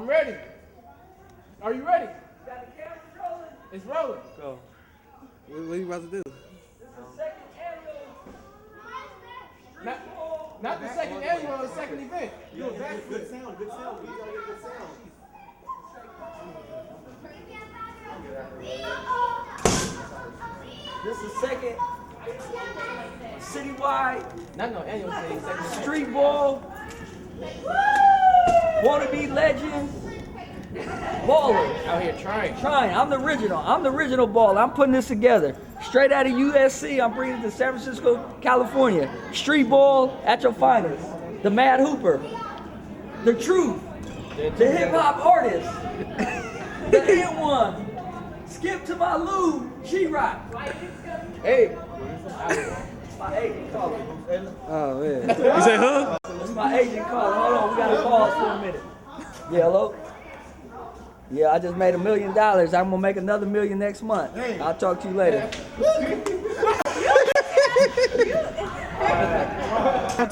ready. Are you ready? Got the camera rolling. It's rolling. Go. What are you about to do? This is the second annual. Not the second annual, the second event. Good sound. We gotta get good sound. This is the second citywide Not no annual thing, second event. street ball. Wanna be legend. Baller. Out here trying. Trying. I'm the original. I'm the original baller. I'm putting this together. Straight out of USC, I'm bringing it to San Francisco, California. Street ball at your finest. The Mad Hooper. The truth. The hip hop artist. The hit one. Skip to my Lou. She-Rock. Hey. My agent calling. Oh man. You say who? It's my agent calling. Hold on, we gotta pause for a minute. Yeah, hello? Yeah, I just made $1 million. I'm gonna make another $1 million next month. I'll talk to you later.